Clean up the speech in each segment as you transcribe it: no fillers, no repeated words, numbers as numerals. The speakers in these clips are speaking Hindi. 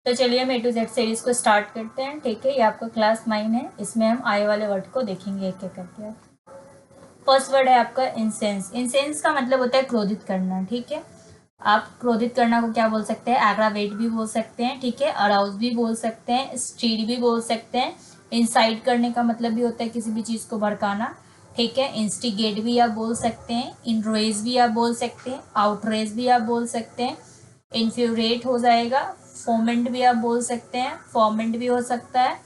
तो चलिए हम A to Z सीरीज को स्टार्ट करते हैं। ठीक है, ये आपका क्लास 9 है। इसमें हम आए वाले वर्ड को देखेंगे एक एक करके। फर्स्ट वर्ड है आपका इंसेंस। इंसेंस का मतलब होता है क्रोधित करना। ठीक है, आप क्रोधित करना को क्या बोल सकते हैं? एग्रावेट भी बोल सकते हैं। ठीक है, अराउज भी बोल सकते हैं, स्टीर भी बोल सकते हैं। इंसाइट करने का मतलब भी होता है किसी भी चीज़ को भड़काना। ठीक है, इंस्टिगेट भी आप बोल सकते हैं, इनरेज भी आप बोल सकते हैं, आउटरेज भी आप बोल सकते हैं, इन्फ्यूरेट हो जाएगा, फोमेंट भी आप बोल सकते हैं, फॉर्मेंट भी हो सकता है,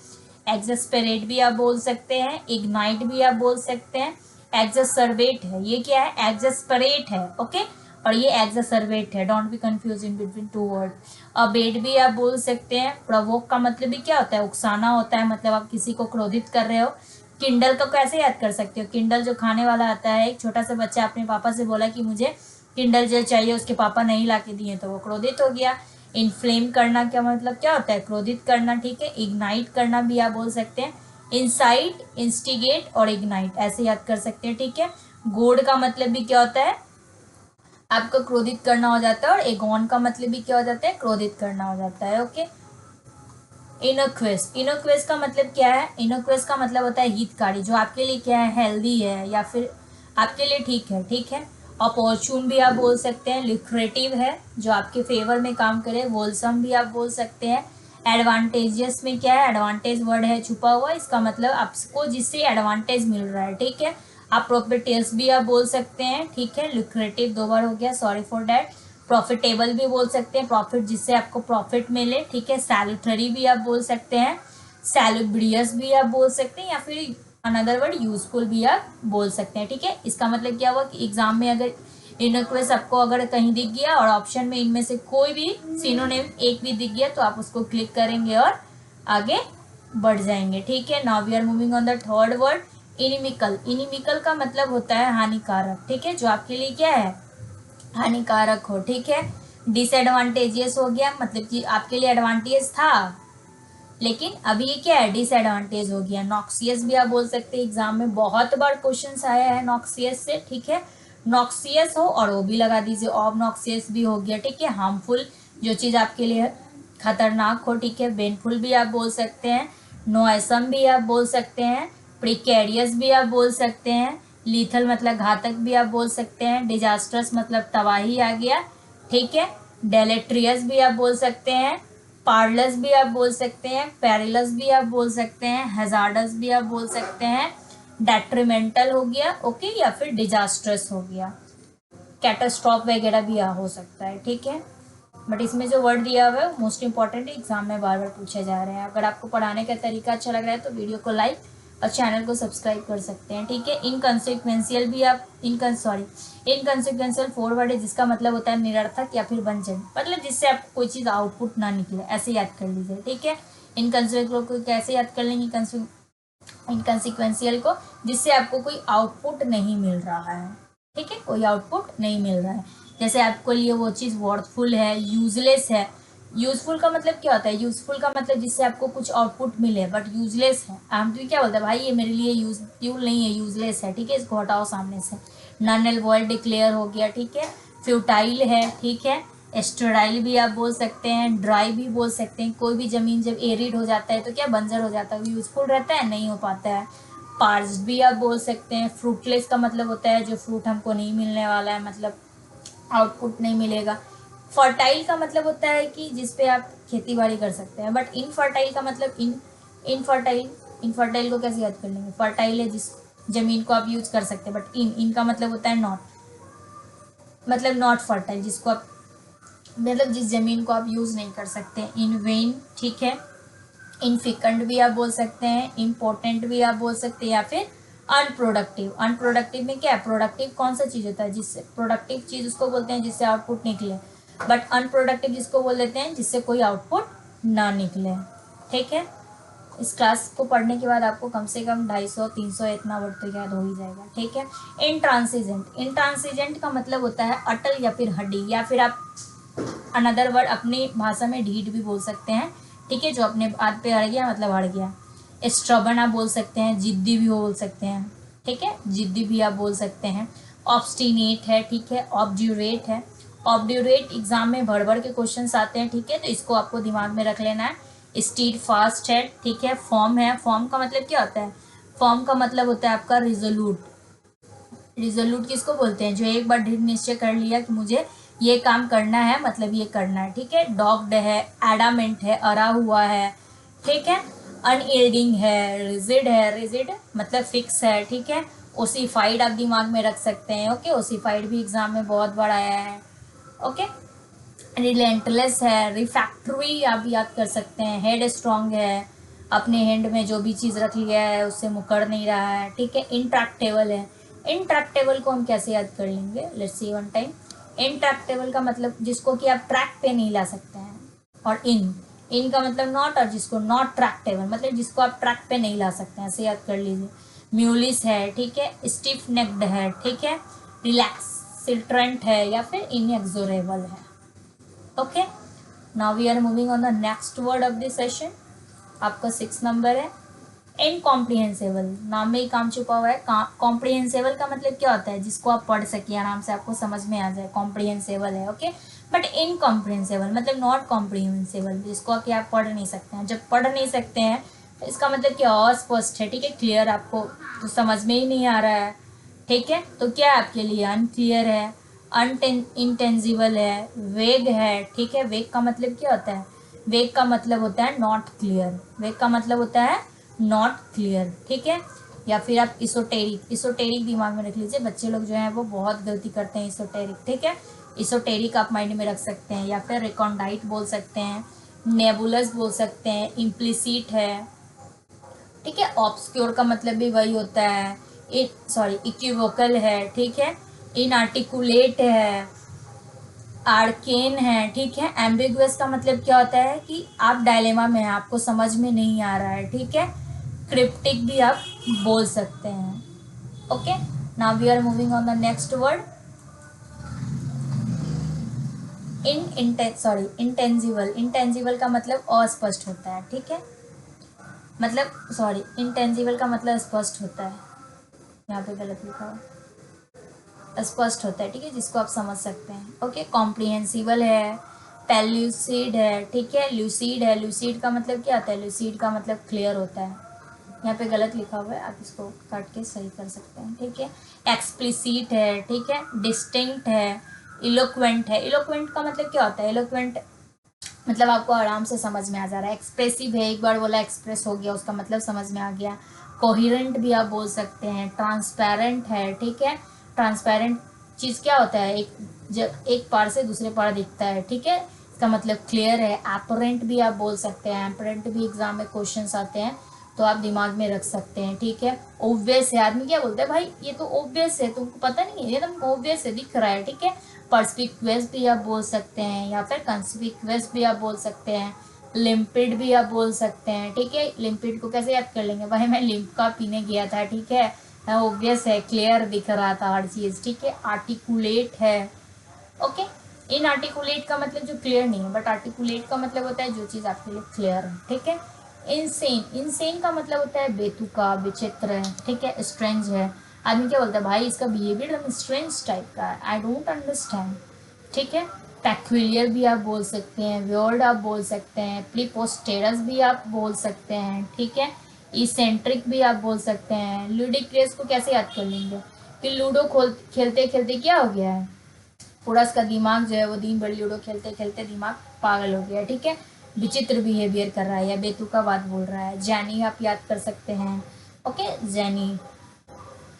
एक्सस्पेरेट भी आप बोल सकते हैं, इग्नाइट भी आप बोल सकते हैं, एक्ससर्वेट है। ये क्या है? एक्सस्परेट है। ओके, और ये एक्ससर्वेट है। Don't be confuse in between two word. Abate भी आप बोल सकते हैं। प्रवोक का मतलब भी क्या होता है? उकसाना होता है, मतलब आप किसी को क्रोधित कर रहे हो। किंडल को कैसे याद कर सकते हो? किंडल जो खाने वाला आता है, एक छोटा सा बच्चा अपने पापा से बोला कि मुझे किंडल जो चाहिए, उसके पापा नहीं ला के दिए तो वो क्रोधित हो गया। इन्फ्लेम करना क्या मतलब क्या होता है? क्रोधित करना। ठीक है, इग्नाइट करना भी आप बोल सकते हैं। इंसाइट, इंस्टिगेट और इग्नाइट ऐसे याद कर सकते हैं। ठीक है, गोड का मतलब भी क्या होता है? आपको क्रोधित करना हो जाता है। और एगोन का मतलब भी क्या हो जाता है? क्रोधित करना हो जाता है। ओके, इनोक्वेस। इनोक्वेस का मतलब क्या है? इनोक्वेस का मतलब होता है हितकारी, जो आपके लिए क्या है? हेल्दी है या फिर आपके लिए ठीक है। ठीक है, अपॉर्चून भी आप बोल सकते हैं। लिक्रेटिव है, जो आपके फेवर में काम करे। वोलसम भी आप बोल सकते हैं। एडवांटेजियस में क्या है? एडवांटेज वर्ड है छुपा हुआ, इसका मतलब आपको जिससे एडवांटेज मिल रहा है। ठीक है, आप प्रॉपर्टीज भी आप बोल सकते हैं। ठीक है, लिक्रेटिव 2 बार हो गया, सॉरी फॉर डैट। प्रॉफिटेबल भी बोल सकते हैं, प्रॉफिट जिससे आपको प्रॉफिट मिले। ठीक है, सैल्यूटरी भी आप बोल सकते हैं, सैलुब्रियस भी आप बोल सकते हैं, या फिर अनदर वर्ड यूजफुल भी आप बोल सकते हैं। ठीक है, इसका मतलब क्या हुआ कि एग्जाम में अगर इनक्वेस आपको अगर कहीं दिख गया और ऑप्शन में इनमें से कोई भी सिनोनिम एक भी दिख गया तो आप उसको क्लिक करेंगे और आगे बढ़ जाएंगे। ठीक है, now we are moving on the third word, inimical. Inimical का मतलब होता है हानिकारक। ठीक है, जो आपके लिए क्या है? हानिकारक हो। ठीक है, डिसएडवांटेजियस हो गया, मतलब कि आपके लिए एडवांटेज था लेकिन अभी ये क्या है? डिसएडवांटेज हो गया। नॉक्सियस भी आप बोल सकते हैं, एग्जाम में बहुत बार क्वेश्चन आया है नॉक्सियस से। ठीक है, नॉक्सियस हो और वो भी लगा दीजिए, ऑब नॉक्सियस भी हो गया। ठीक है, हार्मफुल, जो चीज़ आपके लिए खतरनाक हो। ठीक है, बेनफुल भी आप बोल सकते हैं, नोएसम भी आप बोल सकते हैं, प्रिकेरियस भी आप बोल सकते हैं, लीथल मतलब घातक भी आप बोल सकते हैं, डिजास्टर्स मतलब तबाही आ गया। ठीक है, डेलेट्रियस भी आप बोल सकते हैं, पार्लस भी आप बोल सकते हैं, पेरिलस भी आप बोल सकते हैं, हैजार्डस भी आप बोल सकते हैं, डेट्रीमेंटल हो गया। ओके, या फिर डिजास्ट्रस हो गया, कैटास्ट्रॉफ वगैरह भी हो सकता है। ठीक है, बट इसमें जो वर्ड दिया हुआ है मोस्ट इंपॉर्टेंट है, एग्जाम में बार बार पूछे जा रहे हैं। अगर आपको पढ़ाने का तरीका अच्छा लग रहा है तो वीडियो को लाइक और चैनल को सब्सक्राइब कर सकते हैं। ठीक है, इनकॉन्सिक्वेंशियल भी आप इनकॉन्सिक्वेंशियल 4 वर्ड है, जिसका मतलब होता है निरर्थक या फिर वंचन, मतलब जिससे आपको कोई चीज़ आउटपुट ना निकले, ऐसे याद कर लीजिए। ठीक है, इनकॉन्सिक्वेंशियल को कैसे याद कर लेंगे? इनकॉन्सिक्वेंशियल को, जिससे आपको कोई आउटपुट नहीं मिल रहा है। ठीक है, कोई आउटपुट नहीं मिल रहा है, जैसे आपको लिए वो चीज़ वर्थफुल है, यूजलेस है। यूजफुल का मतलब क्या होता है? यूजफुल का मतलब जिससे आपको कुछ आउटपुट मिले, बट यूजलेस है। हम तो क्या बोलते हैं? भाई ये मेरे लिए यूजफुल नहीं है, यूजलेस है। ठीक है, इसको हटाओ सामने से। नन एंड वॉइड डिक्लेयर हो गया। ठीक है, फ्यूटाइल है। ठीक है, एस्टराइल भी आप बोल सकते हैं, ड्राई भी बोल सकते हैं। कोई भी जमीन जब एरिड हो जाता है तो क्या बंजर हो जाता है, यूजफुल रहता है, नहीं हो पाता है। पार्स भी आप बोल सकते हैं। फ्रूटलेस का मतलब होता है जो फ्रूट हमको नहीं मिलने वाला है, मतलब आउटपुट नहीं मिलेगा। फर्टाइल का मतलब होता है कि जिस पे आप खेती बाड़ी कर सकते हैं। बट इनफर्टाइल का मतलब इनफर्टाइल इनफर्टाइल को कैसे याद कर लेंगे? फर्टाइल है जिस जमीन को आप यूज कर सकते हैं, बट इनका मतलब होता है नॉट, मतलब नॉट फर्टाइल, जिसको आप मतलब जिस जमीन को आप यूज नहीं कर सकते। इन वेन। ठीक है, इनफिकंट भी आप बोल सकते हैं, इम्पोर्टेंट भी आप बोल सकते हैं, या फिर अनप्रोडक्टिव। अनप्रोडक्टिव में क्या है? प्रोडक्टिव कौन सा चीज़ होता है? जिससे प्रोडक्टिव चीज़ उसको बोलते हैं जिससे आउटपुट निकले, बट अनप्रोडक्टिव जिसको बोल देते हैं जिससे कोई आउटपुट ना निकले। ठीक है, इस क्लास को पढ़ने के बाद आपको कम से कम 250-300 इतना वर्ड तो याद हो ही जाएगा। ठीक है, इंट्रांसिजेंट। इंट्रांसिजेंट का मतलब होता है अटल या फिर हड्डी, या फिर आप अनदर वर्ड अपनी भाषा में ढीठ भी बोल सकते हैं। ठीक है, जो अपने बात पे अड़ गया मतलब अड़ गया। स्ट्रबन आप बोल सकते हैं, जिद्दी भी बोल सकते हैं। ठीक है, जिद्दी भी आप बोल सकते हैं। ऑब्स्टिनेट है। ठीक है, ऑब्ज्यूरेट है। ऑब्ड्यूरेट एग्जाम में भर भर के क्वेश्चन आते हैं, ठीक है, तो इसको आपको दिमाग में रख लेना है। स्टीड फास्ट है, ठीक है। फॉर्म है, फॉर्म का मतलब क्या होता है? फॉर्म का मतलब होता है आपका रिजोल्यूट। रिजोल्यूट किसको बोलते हैं? जो एक बार दृढ़ निश्चय कर लिया कि मुझे ये काम करना है, मतलब ये करना है, ठीक है। डॉग्ड है, एडामेंट है, अरा हुआ है, ठीक है। अनयील्डिंग है, रिजिड है, रिजिड मतलब फिक्स है, ठीक है। ओसिफाइड आप दिमाग में रख सकते हैं, ओके। ओसिफाइड भी एग्जाम में बहुत बार आया है, ओके। रिलेंटलेस है, रिफैक्टरी आप याद कर सकते हैं। हेड स्ट्रांग है, अपने हैंड में जो भी चीज़ रख लिया है उससे मुकर नहीं रहा है, ठीक है। इंट्रैक्टेबल है, इंट्रैक्टेबल को हम कैसे याद कर लेंगे? Let's see one time. Intractable का मतलब जिसको कि आप ट्रैक पे नहीं ला सकते हैं, और इन का मतलब नॉट, और जिसको नॉट ट्रैक्टेबल मतलब जिसको आप ट्रैक पे नहीं ला सकते हैं, ऐसे याद कर लीजिए। म्यूलिस है, ठीक है। स्टिफ नेक्ड है, ठीक है। रिलैक्सिल्ट्रेंट है, या फिर इनएक्सोरेबल है, okay. Now we are moving on the next word of this session. आपका 6 नंबर है इनकॉम्प्रिहेंसिबल। नाम में ही काम छुपा हुआ है। कॉम्प्रिहेंसिबल का मतलब क्या होता है? जिसको आप पढ़ सकिए आराम से, आपको समझ में आ जाए, कॉम्प्रिहेंसिबल है, ओके। बट इनकॉम्प्रिहेंसिबल मतलब नॉट कॉम्प्रिहेंसिबल, जिसको कि आप पढ़ नहीं सकते हैं। जब पढ़ नहीं सकते हैं तो इसका मतलब क्या? अस्पष्ट है, ठीक है। क्लियर आपको तो समझ में ही नहीं आ रहा है, ठीक है। तो क्या है आपके लिए? अनक्लियर है, इंटेंजिबल है, वेग है, ठीक है। वेग का मतलब क्या होता है? वेग का मतलब होता है नॉट क्लियर। वेग का मतलब होता है नॉट क्लियर, ठीक है। या फिर आप इsoteric, इsoteric दिमाग में रख लीजिए। बच्चे लोग जो हैं वो बहुत गलती करते हैं, इsoteric, ठीक है। इsoteric आप माइंड में रख सकते हैं, या फिर रिकॉन्डाइट बोल सकते हैं, नेबुलस बोल सकते हैं, इम्प्लिसिट है, ठीक है। ऑब्सक्योर का मतलब भी वही होता है। इक्विवोकल है, ठीक है। इनआर्टिकुलेट है, आर्केन है, ठीक है। एम्बिगुअस का मतलब क्या होता है? कि आप डायलेमा में हैं, आपको समझ में नहीं आ रहा है, ठीक है। क्रिप्टिक भी आप बोल सकते हैं, okay. Now we are moving on the next word. Intangible. Intangible का मतलब अस्पष्ट होता है, ठीक है। इंटेंजिबल का मतलब स्पष्ट होता है, यहाँ पे गलत लिखा हुआ, स्पष्ट होता है, ठीक है, जिसको आप समझ सकते हैं, ओके। कॉम्प्रिहेंसिबल है, पेल्यूसिड है, ठीक है। ल्यूसिड है, ल्यूसिड का मतलब क्या आता है? ल्यूसिड का मतलब क्लियर होता है। यहाँ पे गलत लिखा हुआ है, आप इसको काट के सही कर सकते हैं, ठीक है। एक्सप्लिसिट है, ठीक है। डिस्टिंक्ट है, इलोक्वेंट है। इलोक्वेंट का मतलब क्या होता है? इलोक्वेंट मतलब आपको आराम से समझ में आ जा रहा है। एक्सप्रेसिव है, एक बार बोला एक्सप्रेस हो गया, उसका मतलब समझ में आ गया। कोहिरेंट भी आप बोल सकते हैं। ट्रांसपेरेंट है, ठीक है। ट्रांसपेरेंट चीज़ क्या होता है? जब एक पार से दूसरे पार दिखता है, ठीक है, इसका मतलब क्लियर है। एपरेंट भी आप बोल सकते हैं। एपरेंट भी एग्जाम में क्वेश्चन आते हैं, तो आप दिमाग में रख सकते हैं, ठीक है। ओब्वियस है, आदमी क्या बोलता है? भाई ये तो ओब्वियस है, तुमको पता नहीं है, ये तो ओब्वियस है, दिख रहा है, ठीक है। परस्पिक्वेस भी आप बोल सकते हैं, या फिर कंस्पिक्वेस भी आप बोल सकते हैं। लिम्पिड भी आप बोल सकते हैं, ठीक है। लिम्पिड को कैसे याद कर लेंगे? भाई मैं लिम्का पीने गया था, ठीक है, ओब्वियस है, क्लियर दिख रहा था हर चीज़, ठीक है। आर्टिकुलेट है, ओके। इन आर्टिकुलेट का मतलब जो क्लियर नहीं है, बट आर्टिकुलेट का मतलब होता है जो चीज़ आपके लिए क्लियर है, ठीक है। इनसेन, इनसेन का मतलब होता है बेतुका, विचित्र है, ठीक है, स्ट्रेंज है। आदमी क्या बोलता है? भाई इसका बिहेवियर एकदम स्ट्रेंज टाइप का है, आई डोंट अंडरस्टैंड, ठीक है। पैक्यूलियर भी आप बोल सकते हैं, वियर्ड आप बोल सकते हैं, प्लीपोस्टेरस भी आप बोल सकते हैं, ठीक है। इसेंट्रिक भी आप बोल सकते हैं। लूडिक्रेस को कैसे याद कर लेंगे? कि लूडो खेलते खेलते क्या हो गया है, पूरा इसका दिमाग जो है वो दिन भर लूडो खेलते खेलते दिमाग पागल हो गया, ठीक है। विचित्र बिहेवियर कर रहा है, या बेतुका बात बोल रहा है। जैनी आप याद कर सकते हैं, ओके, जैनी।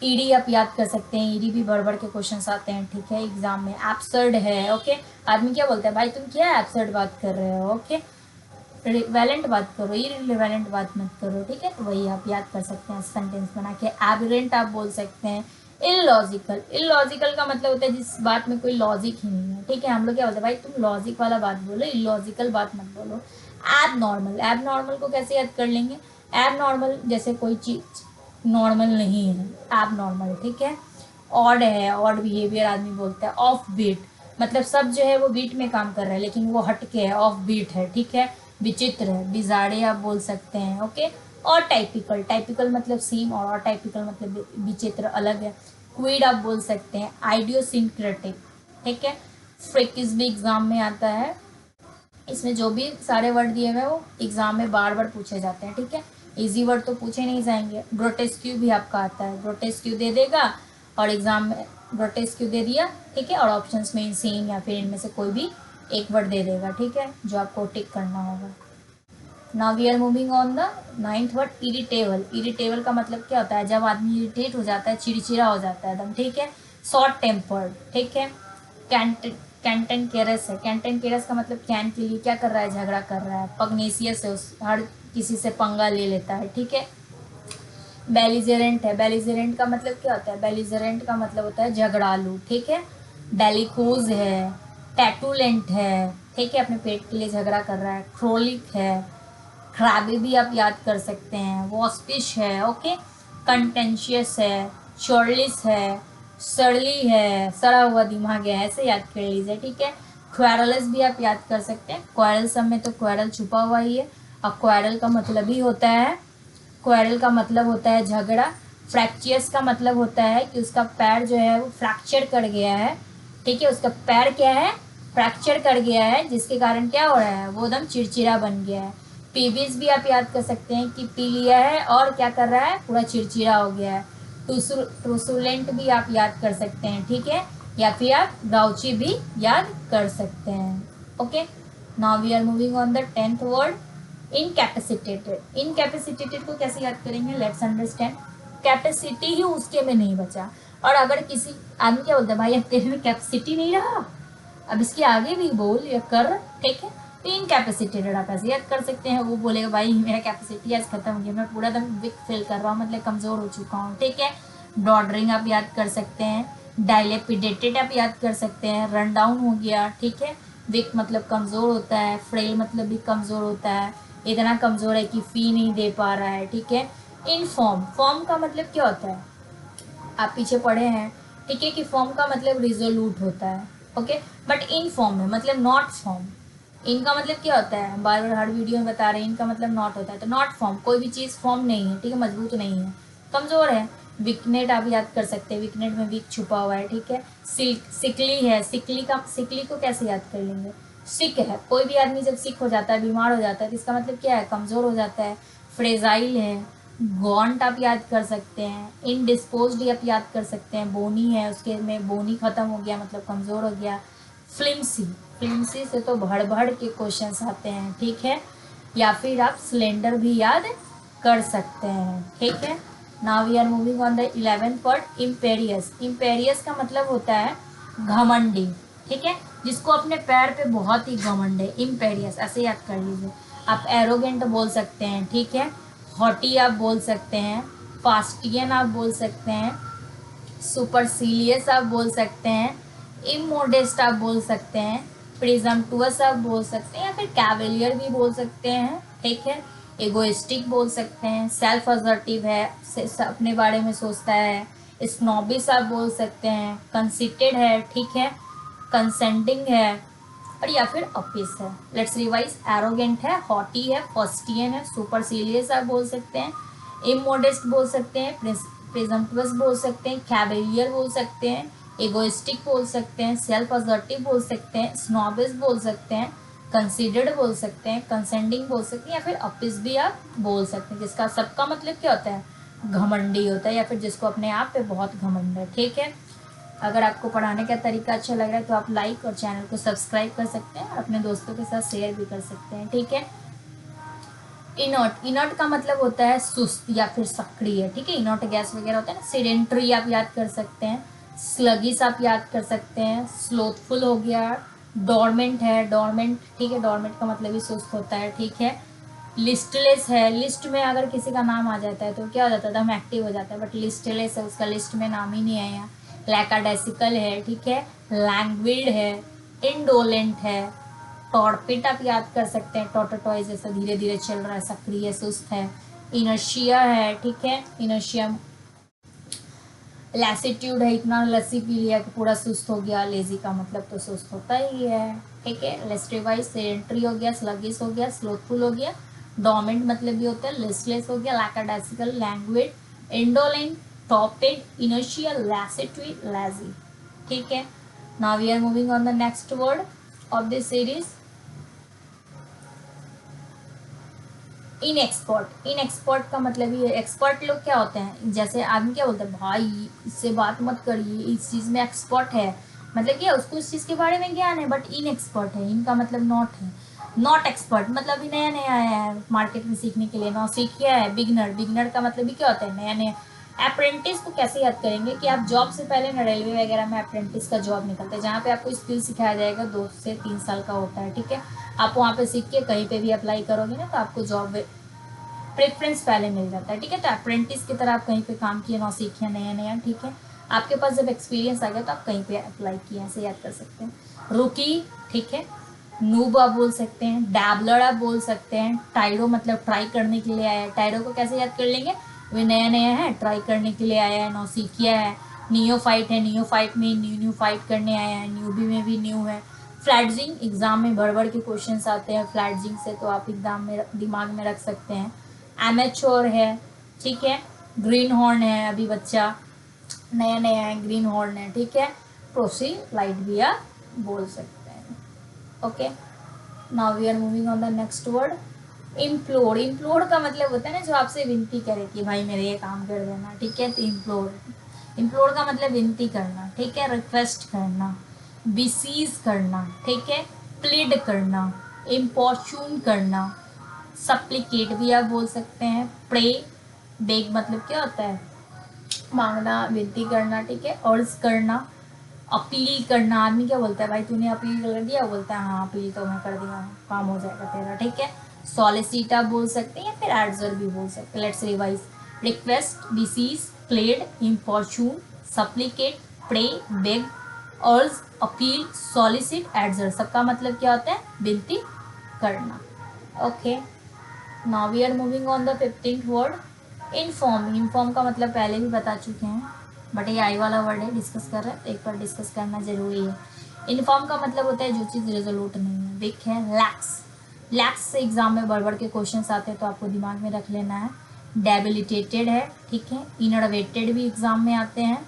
ईडी आप याद कर सकते हैं, ईडी भी बढ़ बढ़ के क्वेश्चंस आते हैं, ठीक है, एग्जाम में। एब्सर्ड है, ओके। आदमी क्या बोलता है? भाई तुम क्या एब्सर्ड बात कर रहे हो, ओके, रिलेवेंट बात करो, इररिलेवेंट बात मत करो, ठीक है। तो वही आप याद कर सकते हैं सेंटेंस बना के। एबरेंट आप बोल सकते हैं। इलॉजिकल, इलॉजिकल का मतलब होता है जिस बात में कोई लॉजिक ही नहीं है, ठीक है। हम लोग क्या बोलते हैं? भाई तुम लॉजिक वाला बात बोलो, इलॉजिकल बात मत बोलो। एब नॉर्मल, एब नॉर्मल को कैसे याद कर लेंगे? एब नॉर्मल जैसे कोई चीज नॉर्मल नहीं है, एब नॉर्मल, ठीक है। ऑड है, ऑड बिहेवियर आदमी बोलता है। ऑफ बीट मतलब सब जो है वो बीट में काम कर रहा है, लेकिन वो हटके है, ऑफ बीट है, ठीक है। विचित्र है, बिजाड़े आप बोल सकते हैं, ओके। और टाइपिकल, टाइपिकल मतलब सेम, और टाइपिकल मतलब विचित्र, अलग है। क्वीड आप बोल सकते हैं। आइडियोसिंक्रेटिक, ठीक है। फ्रिकिस भी एग्जाम में आता है। इसमें जो भी सारे वर्ड दिए हुए हैं वो एग्जाम में बार बार पूछे जाते हैं, ठीक है। इजी वर्ड तो पूछे नहीं जाएंगे। ग्रोटेस्क्यू भी आपका आता है, ग्रोटेस्क्यू दे देगा और एग्जाम में ग्रोटेस्क्यू दे दिया, ठीक है, और ऑप्शंस में सेम या फिर इनमें से कोई भी एक वर्ड दे देगा, ठीक है, जो आपको टिक करना होगा। Now we are moving on the 9th word, irritable. Irritable का मतलब क्या होता है? जब आदमी इरिटेट हो जाता है, चिड़चिड़ा हो जाता है एकदम, ठीक है। शॉर्ट टेम्पर्ड, ठीक है। कैंटनकेरस है। कैंटनकेरस का मतलब कैन के लिए क्या कर रहा है? झगड़ा कर रहा है। पग्नेसियस है, उस हर किसी से पंगा ले लेता है, ठीक है। बेलिजरेंट है। बेलिजरेंट का मतलब क्या होता है? बेलिजरेंट का मतलब होता है झगड़ालू, ठीक है। बेलिकोज है। टैटुलेंट है, ठीक है, अपने पेट के लिए झगड़ा कर रहा है। क्रोलिक है। क्रैबी भी आप याद कर सकते हैं। वॉस्पिश है, ओके। कंटेंशियस है। चॉर्लिस है। सरली है, सड़ा हुआ दिमाग है, ऐसे याद कर लीजिए, ठीक है। क्वेरलस भी आप याद कर सकते हैं। क्वेरल सब में तो क्वेरल छुपा हुआ ही है। और क्वेरल का मतलब ही होता है, क्वेरल का मतलब होता है झगड़ा। फ्रैक्चियस का मतलब होता है कि उसका पैर जो है वो फ्रैक्चर कर गया है, ठीक है। उसका पैर क्या है? फ्रैक्चर कर गया है, जिसके कारण क्या हो रहा है? वो एकदम चिड़चिड़ा बन गया है। पीविस भी आप याद कर सकते हैं कि पी लिया है और क्या कर रहा है? पूरा चिड़चिड़ा हो गया है। ट्रूसुलेंट भी आप याद कर सकते हैं, ठीक है, या फिर आप गाउची भी याद कर सकते हैं, okay. Now we are moving on the 10th word, incapacitated. Incapacitated को कैसे याद करेंगे? Let's understand. कैपेसिटी ही उसके में नहीं बचा। और अगर किसी आदमी क्या बोलता है, भाई अब तेरे में कैपेसिटी नहीं रहा, अब इसके आगे भी बोल या कर, ठीक है। तो इनकैपेसिटेटेड आप ऐसे याद कर सकते हैं। वो बोलेगा भाई मेरा कैपेसिटी आज खत्म हो गया, मैं पूरा दम वीक फील कर रहा हूँ, मतलब कमजोर हो चुका हूँ, ठीक है। डॉडरिंग आप याद कर सकते हैं। डायलेपिडेटेड आप याद कर सकते हैं। रन डाउन हो गया, ठीक है। वीक मतलब कमजोर होता है। फ्रेल मतलब भी कमजोर होता है, इतना कमजोर है कि फी नहीं दे पा रहा है, ठीक है। इनफॉर्म, फॉर्म का मतलब क्या होता है? आप पीछे पढ़े हैं, ठीक है, कि फॉर्म का मतलब रिजोल्यूट होता है, ओके। बट इन फॉर्म है मतलब नॉट फॉर्म। इनका मतलब क्या होता है? बार बार हर वीडियो में बता रहे हैं, इनका मतलब नॉट होता है। तो नॉट फॉर्म, कोई भी चीज़ फॉर्म नहीं है, ठीक है, मजबूत नहीं है, कमजोर है। वीकनेट आप याद कर सकते हैं। वीकनेट में वीक छुपा हुआ है, ठीक है। सिकली है। सिकली को कैसे याद कर लेंगे? सिक है, कोई भी आदमी जब सिक हो जाता है, बीमार हो जाता है, तो इसका मतलब क्या है? कमजोर हो जाता है। फ्रेजाइल है। गॉन्ट आप याद कर सकते हैं। इनडिस्पोज्ड आप याद कर सकते हैं। बोनी है, उसके में बोनी खत्म हो गया मतलब कमजोर हो गया। फ्लिम्सी, फ्लिम्सी से तो भड़ भड़ के क्वेश्चंस आते हैं, ठीक है। या फिर आप स्लेंडर भी याद कर सकते हैं, ठीक है। Now we are moving on the 11th word, imperious. Imperious का मतलब होता है घमंडी, ठीक है, जिसको अपने पैर पे बहुत ही घमंड है, इम्पेरियस ऐसे याद कर लीजिए। आप एरोगेंट बोल सकते हैं, ठीक है। हॉटी आप बोल सकते हैं। फास्टियन आप बोल सकते हैं। सुपरसीलियस आप बोल सकते हैं। इमोडेस्ट आप बोल सकते हैं। प्रिजम्पटुअस आप बोल सकते हैं, या फिर कैवेलियर भी बोल सकते हैं, ठीक है। एगोइस्टिक बोल सकते हैं। सेल्फ असर्टिव है, अपने बारे में सोचता है। स्नॉबिस आप बोल सकते हैं। कंसिटेड है, ठीक है। कंसेंटिंग है, और या फिर अपिस है। Let's revise. एरोगेंट है, हॉटी है, फॉस्टियन है, सुपरसीलियस आप बोल सकते हैं, इमोडेस्ट बोल सकते हैं, प्रेजम्पटुअस बोल सकते हैं, कैवेलियर बोल सकते हैं, एगोइस्टिक बोल सकते हैं, सेल्फ असर्टिव बोल सकते हैं, स्नॉबिस बोल सकते हैं, कंसिडर्ड बोल सकते हैं, कंसेंडिंग बोल सकते हैं, या फिर अपिस भी आप बोल सकते हैं, जिसका सबका मतलब क्या होता है? घमंडी होता है, या फिर जिसको अपने आप पे बहुत घमंड है, ठीक है। अगर आपको पढ़ाने का तरीका अच्छा लग रहा है तो आप लाइक और चैनल को सब्सक्राइब कर सकते हैं और अपने दोस्तों के साथ शेयर भी कर सकते हैं, ठीक है। इनर्ट, इनर्ट का मतलब होता है सुस्त या फिर सक्रिय, ठीक है। इनर्ट गैस वगैरह होता है ना। सीडेंट्री आप याद कर सकते हैं। स्लगिस आप याद कर सकते हैं। स्लोथफुल हो गया। डोरमेंट है, डोरमेंट, ठीक है, डोरमेंट का मतलब ही सुस्त होता है, ठीक है। लिस्टलेस है, लिस्ट में अगर किसी का नाम आ जाता है तो क्या हो जाता है? हम एक्टिव हो जाता है, बट लिस्टलेस है, उसका लिस्ट में नाम ही नहीं आया। लैकाडेसिकल है, ठीक है। लैंग्विड है। इंडोलेंट है। टॉर्पिड आप याद कर सकते हैं। टॉर्टोटॉइस जैसा धीरे धीरे चल रहा है, सक्रिय, सुस्त है। इनर्शिया है, ठीक है, इनर्शिया। लैसिट्यूड है, इतना लस्सी पी लिया कि पूरा सुस्त हो गया। लेजी का मतलब तो सुस्त होता ही है, ठीक है। लेस्ट्रीवाइज, सेडेंट्री हो गया, स्लगिस हो गया, स्लोथफुल हो गया। डोमेंट मतलब भी होता है, लिस्टलेस हो गया, lackadaisical, languid, indolent, torpid, inertial, lassitude, lazy, ठीक है। Now we are moving on the next word of this series, inexpert. Inexpert का मतलब ये, एक्सपर्ट लोग क्या होते हैं, जैसे आदमी क्या बोलते हैं, भाई इससे बात मत करिए, इस चीज़ में एक्सपर्ट है, मतलब क्या उसको इस चीज़ के बारे में ज्ञान है, बट इनएक्सपर्ट है, इनका मतलब नॉट है। नॉट एक्सपर्ट मतलब अभी नया नया आया है मार्केट में सीखने के लिए, नौ सीखिया है। बिगनर, बिगनर का मतलब भी क्या होता है, नया नया। अप्रेंटिस को कैसे याद करेंगे कि आप जॉब से पहले ना रेलवे वगैरह में अप्रेंटिस का जॉब निकलता है, जहाँ पे आपको स्किल सिखाया जाएगा, 2 से 3 साल का होता है, ठीक है। आप वहाँ पे सीख के कहीं पे भी अप्लाई करोगे ना, तो आपको जॉब प्रेफरेंस पहले मिल जाता है, ठीक है। तो अप्रेंटिस की तरह आप कहीं पे काम किए, नौ सीखे नया नया, ठीक है। आपके पास जब एक्सपीरियंस आ गया तो आप कहीं पे अप्लाई किए, ऐसे याद कर सकते हैं। रुकी, ठीक है। नूब आप बोल सकते हैं, डैबलर आप बोल सकते हैं। टाइरो मतलब ट्राई करने के लिए आया है, टाइरो को कैसे याद कर लेंगे, वे नया नया है, ट्राई करने के लिए आया है, नौसिखिया है। नियोफाइट है, नियोफाइट में न्यू फाइट करने आया है, न्यूबी में भी न्यू है। फ्लैटजिंग, एग्जाम में भर भर के क्वेश्चंस आते हैं फ्लैटजिंग से, तो आप एग्जाम में दिमाग में रख सकते हैं। एमेच्योर है, ठीक है। ग्रीन हॉर्न है, अभी बच्चा नया नया है, ग्रीन हॉर्न है, ठीक है। प्रोसी लाइट भी आप बोल सकते हैं। Okay, now we are moving on the next word, implore. Implore का मतलब होता है ना जो आपसे विनती करे कि भाई मेरे ये काम कर देना, ठीक है। तो इम्प्लोर, इम्प्लोर का मतलब विनती करना, ठीक है, रिक्वेस्ट करना, बिसीज करना, ठीक है, प्लीड करना, इम्पॉर्चून करना, सप्लिकेट भी आप बोल सकते हैं। प्रे, बेग मतलब क्या होता है, मांगना, विनती करना, ठीक है। अर्ज करना, अपील करना, आदमी क्या बोलता है, भाई तूने अपील कर दिया, बोलता है हाँ अपील तो मैं कर दिया हूँ, काम हो जाएगा तेरा, ठीक है। सॉलिसिट आप बोल सकते हैं या फिर एडजर भी बोल सकते हैं। Let's revise, request, beseech, plead, importune, supplicate, pray, beg, urge, appeal, solicit, adjure, सबका मतलब क्या होता है, विनती करना। Okay, now we are moving on the 15th word, inform. Inform का मतलब पहले भी बता चुके हैं, बट ये आई वाला वर्ड है, डिस्कस कर रहे हैं तो एक बार डिस्कस करना जरूरी है। इनफॉर्म का मतलब होता है जो चीज़ रेजोल्यूट नहीं है, वीक है। लैक्स, लैक्स से एग्जाम में बड़ बड़ के क्वेश्चन आते हैं, तो आपको दिमाग में रख लेना है। डेबिलिटेटेड है, ठीक है। इनरवेटेड भी एग्जाम में आते हैं,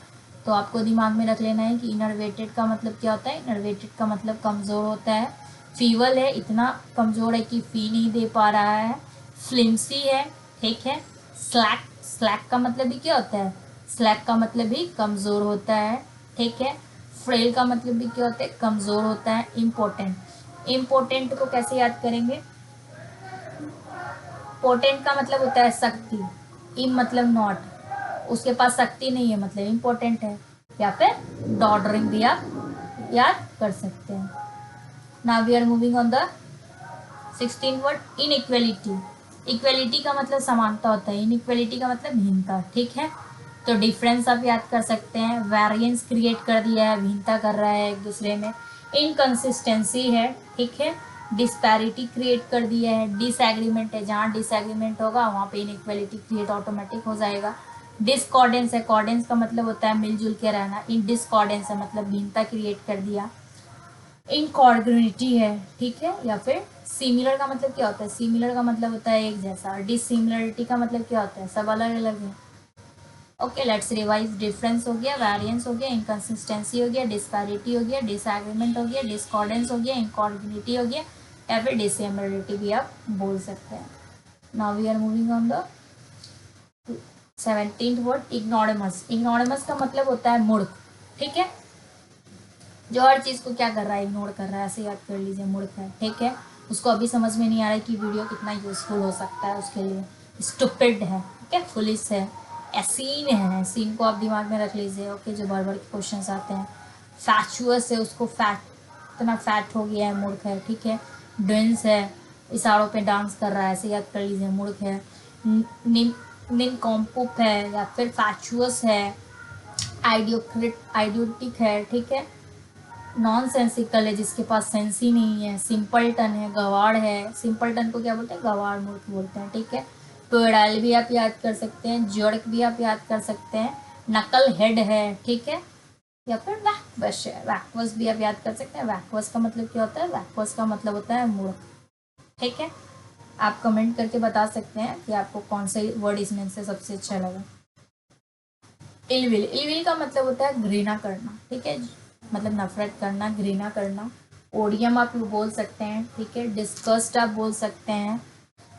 तो आपको दिमाग में रख लेना है कि इनरवेटेड का मतलब क्या होता है। इनरवेटेड का मतलब कमज़ोर होता है। फीवल है, इतना कमज़ोर है कि फी नहीं दे पा रहा है। फ्लिमसी है, ठीक है। स्लैक, स्लैक का मतलब भी क्या होता है, स्लैक का मतलब भी कमज़ोर होता है, ठीक है। फ्रेल का मतलब भी क्या होता है, कमज़ोर होता है। इम्पोर्टेंट, इम्पोर्टेंट को कैसे याद करेंगे, पोटेंट का मतलब होता है शक्ति, इम मतलब नॉट, उसके पास शक्ति नहीं है मतलब इम्पोर्टेंट है, या फिर डॉडरिंग भी आप याद कर सकते हैं। Now we are moving on the 16 word, inequality. Equality का मतलब समानता होता है, इनइक्वेलिटी का मतलब भिन्नता, ठीक है। तो डिफरेंस आप याद कर सकते हैं। वेरिएंस क्रिएट कर दिया है, भिन्नता कर रहा है एक दूसरे में। इनकंसिस्टेंसी है, ठीक है। डिस्पैरिटी क्रिएट कर दिया है। डिसएग्रीमेंट है, जहाँ डिसएग्रीमेंट होगा वहाँ पे इनइक्वेलिटी क्रिएट ऑटोमेटिक हो जाएगा। डिस्कॉर्डेंस है, कॉर्डेंस का मतलब होता है मिलजुल के रहना, इन डिस्कॉर्डेंस है मतलब भिन्नता क्रिएट कर दिया। इनकॉर्डिनेटी है, ठीक है। या फिर सिमिलर का मतलब क्या होता है, सिमिलर का मतलब होता है एक जैसा। डिसिमिलरिटी का मतलब क्या होता है, सब अलग अलग है। ओके, लेट्स रिवाइज, डिफरेंस हो गया, वेरिएंस हो गया, इनकंसिस्टेंसी हो गया, डिस्पैरिटी हो गया, डिसएग्रीमेंट हो गया, डिस्कॉर्डेंस हो गया, इनकॉर्डिनेटी हो गया, या फिर डिसिमिलरिटी भी आप बोल सकते हैं। Now we are moving on the 17th word, ignoramus. Ignoramus का मतलब होता है मूर्ख, ठीक है। जो हर चीज़ को क्या कर रहा है, इग्नोर कर रहा है, ऐसे याद कर लीजिए, मूर्ख है, ठीक है। उसको अभी समझ में नहीं आ रहा है कि वीडियो कितना यूजफुल हो सकता है उसके लिए। स्टूपिड है, ठीक है। फुलिस है। एसीन है, सीन को आप दिमाग में रख लीजिए, ओके, जो बार बार के क्वेश्चन आते हैं। फैचुअस है, उसको फैट, इतना फैट हो गया है, मूर्ख है, ठीक है। डेंस है, इशारों पे डांस कर रहा है, ऐसे याद कर लीजिए, मूर्ख है। निनकॉम्पुप है या फिर फैचुअस है। आइडियोटिक है, ठीक है। नॉन सेंसिकल है, जिसके पास सेंस ही नहीं है। सिंपलटन है, गवार है, सिंपलटन को क्या बोलते हैं, गवार मूर्ख बोलते हैं, ठीक है। टोएडाइल भी आप याद कर सकते हैं, जर्क भी आप याद कर सकते हैं। नकल हेड है, ठीक है। या फिर वैक्वस है, वैक्वस भी आप याद कर सकते हैं। वैक्वस का मतलब क्या होता है, वैक्वस का मतलब होता है मूर्ख, ठीक है। आप कमेंट करके बता सकते हैं कि आपको कौन सा वर्ड इसमें से सबसे अच्छा लगा। इलविल, इलविल का मतलब होता है घृणा करना, ठीक है। मतलब नफरत करना, घृणा करना। ओडियम आप बोल सकते हैं, ठीक है। डिस्गस्ट आप बोल सकते हैं,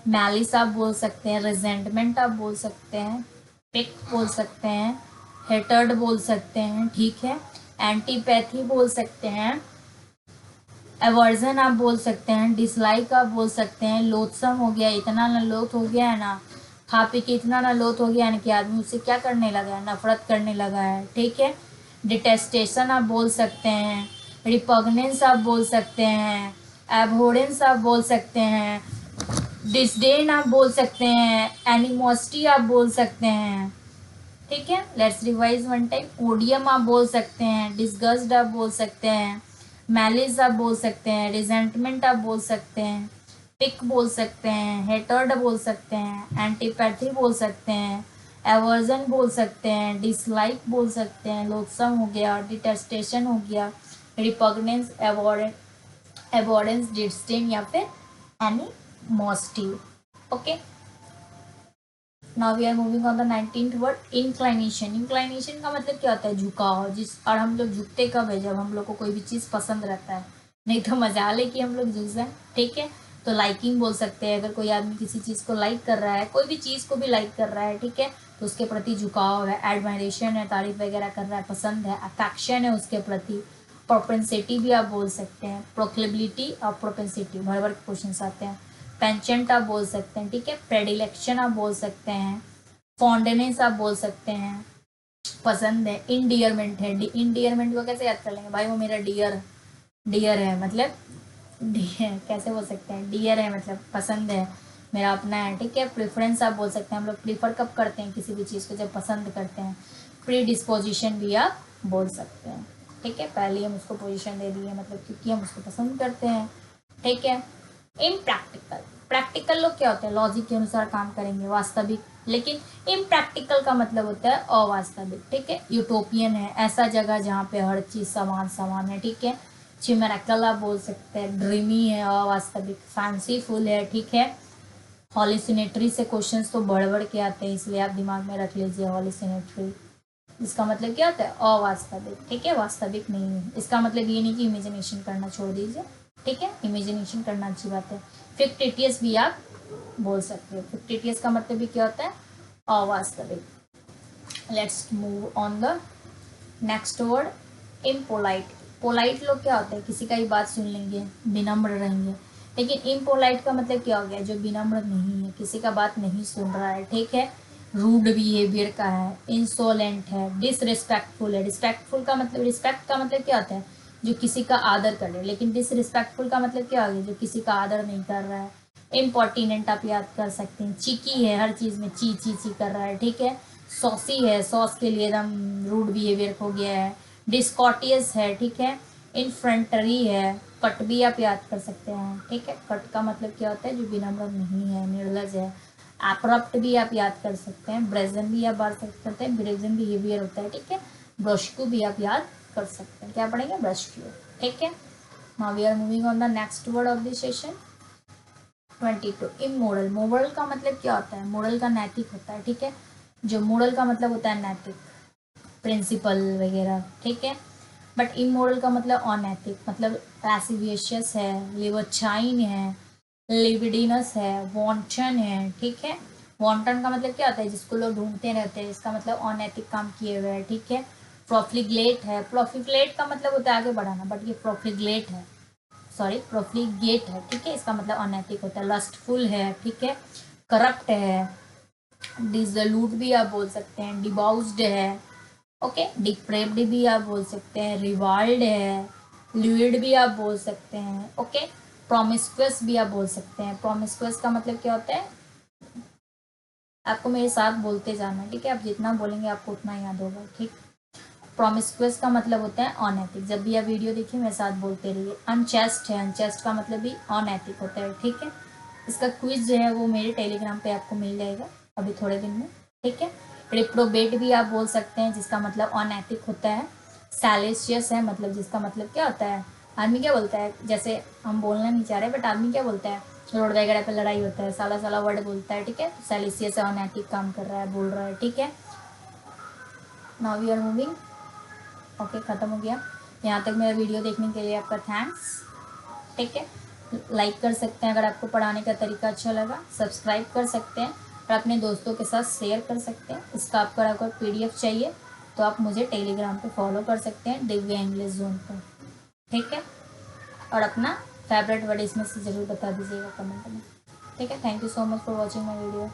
मैलिस आप बोल सकते हैं, रिजेंटमेंट आप बोल सकते हैं, पिक बोल सकते हैं, हेटर्ड बोल सकते हैं, ठीक है। एंटीपैथी बोल सकते हैं, एवर्जन आप बोल सकते हैं, डिसलाइक आप बोल सकते हैं। लोथसम हो गया, इतना ना लोथ हो गया है ना, खा पी के इतना ना लोथ हो गया है ना कि आदमी उससे क्या करने लगा है, नफरत करने लगा है, ठीक है। डिटेस्टेशन आप बोल सकते हैं, रिपग्नेंस आप बोल सकते हैं, एबहोरेंस आप बोल सकते हैं, डिसडेन आप बोल सकते हैं, एनिमोसिटी आप बोल सकते हैं, ठीक है। Let's revise one time. Odium आप बोल सकते हैं, डिसगस्ट आप बोल सकते हैं, मैलिस आप बोल सकते हैं, रिजेंटमेंट आप बोल सकते हैं, पिक बोल सकते हैं, हेटर्ड बोल सकते हैं, एंटीपैथी बोल सकते हैं, एवर्जन बोल सकते हैं, डिसलाइक बोल सकते हैं, लोथसम हो गया, डिटेस्टेशन हो गया, रिपग्नेंस, एबोरेंस, डिस्डेन या फिर animosity. Okay, now we are moving on the 19th word, inclination. Inclination का मतलब क्या होता है, झुकाव। और हम लोग झुकते कब है, जब हम लोग को कोई भी चीज़ पसंद रहता है, नहीं तो मजाल है कि हम लोग झुक जाए, ठीक है। तो लाइकिंग बोल सकते हैं, अगर कोई आदमी किसी चीज़ को लाइक कर रहा है, कोई भी चीज़ को भी लाइक कर रहा है, ठीक है, तो उसके प्रति झुकाव है, एडमायरेशन है, तारीफ वगैरह कर रहा है, पसंद है, अफेक्शन है उसके प्रति। प्रोपेंसिटी भी आप बोल सकते हैं, प्रोक्लेबिलिटी और प्रोपेंसिटी भर भर के क्वेश्चन आते हैं। पेंचेंट आप बोल सकते हैं, ठीक है। प्रेडिलेक्शन आप बोल सकते हैं, फॉन्डनेस आप बोल सकते हैं, पसंद है। इंडियरमेंट है, इंडियरमेंट को कैसे याद कर लेंगे भाई, वो मेरा डियर, डियर है मतलब डियर, कैसे बोल सकते हैं, डियर है मतलब पसंद है, मेरा अपना है, ठीक है। प्रेफरेंस आप बोल सकते हैं, हम लोग प्रीफर कब करते हैं किसी भी चीज़ को, जब पसंद करते हैं। प्री डिस्पोजिशन भी आप बोल सकते हैं, ठीक है। पहले हम उसको पोजीशन दे दिए, मतलब क्योंकि हम उसको पसंद करते हैं, ठीक है। इम्प्रैक्टिकल, प्रैक्टिकल लोग क्या होते हैं, लॉजिक के अनुसार काम करेंगे, वास्तविक। लेकिन इम्प्रैक्टिकल का मतलब होता है अवास्तविक, ठीक है। यूटोपियन है, ऐसा जगह जहाँ पे हर चीज़ समान समान है, ठीक है। चिमेरिकल आप बोल सकते हैं, ड्रीमी है, अवास्तविक। फैंसीफुल है, ठीक है। हॉलिसिनेटरी से क्वेश्चंस तो बढ़ बढ़ के आते हैं, इसलिए आप दिमाग में रख लीजिए हॉलिसिनेटरी। इसका मतलब क्या होता है, अवास्तविक, ठीक है, वास्तविक नहीं है। इसका मतलब ये नहीं कि इमेजिनेशन करना छोड़ दीजिए, ठीक है, इमेजिनेशन करना अच्छी बात है। फिक्टिटियस भी आप बोल सकते हो, फिक्टिटियस का मतलब भी क्या होता है, अवास्तविक। Let's move on the next word, impolite. Polite लोग क्या होते हैं, किसी का ही बात सुन लेंगे, विनम्र रहेंगे। लेकिन इम्पोलाइट का मतलब क्या हो गया, जो विनम्र नहीं है, किसी का बात नहीं सुन रहा है, ठीक है। रूड बिहेवियर का है, इंसोलेंट है, डिसरिस्पेक्टफुल है। रिस्पेक्टफुल का मतलब, रिस्पेक्ट का मतलब क्या होता है, जो किसी का आदर करे। लेकिन डिसरिस्पेक्टफुल का मतलब क्या हो गया, जो किसी का आदर नहीं कर रहा है। इम्पोर्टिनेंट आप याद कर सकते हैं, चिकी है, हर चीज़ में ची ची ची कर रहा है, ठीक है। सॉसी है, सॉस के लिए एकदम रूड बिहेवियर हो गया है। डिस्कॉटियस है, ठीक है। इनफ्रंटरी है, कट भी आप याद कर सकते हैं, ठीक है। कट का मतलब क्या होता है, जो विनम्र नहीं है, निर्लज है। एप्रप्ट भी आप याद कर सकते हैं, ब्रेजन भी आप बात करते हैं, ब्रेजन बिहेवियर होता है, ठीक है। ब्रश्कू भी आप याद कर सकते हैं, क्या पढ़ेंगे, ब्रश्कू, ठीक है। Now we are moving on the next word of the session 22, immoral. Moral का मतलब क्या होता है, मोरल का नैतिक होता है, ठीक है। जो मोरल का मतलब होता है नैतिक, प्रिंसिपल वगैरह, ठीक है। बट इमोरल का मतलब अनैतिक, मतलब लैसिवियस है, लिबरचाइन है, लिबिडिनस है, वॉन्टन है, ठीक है। वॉन्टन का मतलब क्या होता है, जिसको लोग ढूंढते रहते हैं, इसका मतलब अनैतिक काम किए हुए है, ठीक है। प्रोफ्लिगेट है, प्रोफ्लिगेट का मतलब होता है आगे बढ़ाना, बट ये प्रोफ्लिगेट है, सॉरी प्रोफ्लिगेट है, ठीक है, इसका मतलब अनैतिक होता है। लस्टफुल है, ठीक है। करप्ट है, डिसोल्यूट भी आप बोल सकते हैं, डिबाउस्ड है, ओके। डिप्रेव्ड भी आप बोल सकते हैं, रिवाल्ड है, ल्यूड भी आप बोल सकते हैं, ओके। प्रोमिस्क्वस भी आप बोल सकते हैं। प्रोमिस्क्वस का मतलब क्या होता है, आपको मेरे साथ बोलते जाना है, ठीक है, आप जितना बोलेंगे आपको उतना याद होगा, ठीक। प्रोमिस्क्वस का मतलब होता है अनैतिक, जब भी आप वीडियो देखिए मेरे साथ बोलते रहिए। अनचेस्ट है, अनचेस्ट का मतलब भी अनैतिक होता है, ठीक है। इसका क्विज जो है वो मेरे टेलीग्राम पे आपको मिल जाएगा अभी थोड़े दिन में, ठीक है। रिप्रोबेट भी आप बोल सकते हैं, जिसका मतलब अनैतिक होता है। सैलेशियस है, मतलब जिसका मतलब क्या होता है, आदमी क्या बोलता है, जैसे हम बोलना नहीं चाह रहे बट आदमी क्या बोलता है, रोड वगैरह पे लड़ाई होता है, साला साला वर्ड बोलता है, ठीक है। सैलेशियस है, अनैतिक काम कर रहा है, बोल रहा है, ठीक है। Now we are moving, okay, खत्म हो गया। यहाँ तक मेरा वीडियो देखने के लिए आपका थैंक्स। ठीक है, लाइक कर सकते हैं अगर आपको पढ़ाने का तरीका अच्छा लगा, सब्सक्राइब कर सकते हैं और अपने दोस्तों के साथ शेयर कर सकते हैं। इसका आपको अगर PDF चाहिए तो आप मुझे टेलीग्राम पे फॉलो कर सकते हैं, दिव्या इंग्लिश जोन पर। ठीक है, और अपना फेवरेट वर्ड इसमें से ज़रूर बता दीजिएगा कमेंट में। ठीक है, thank you so much for watching my video.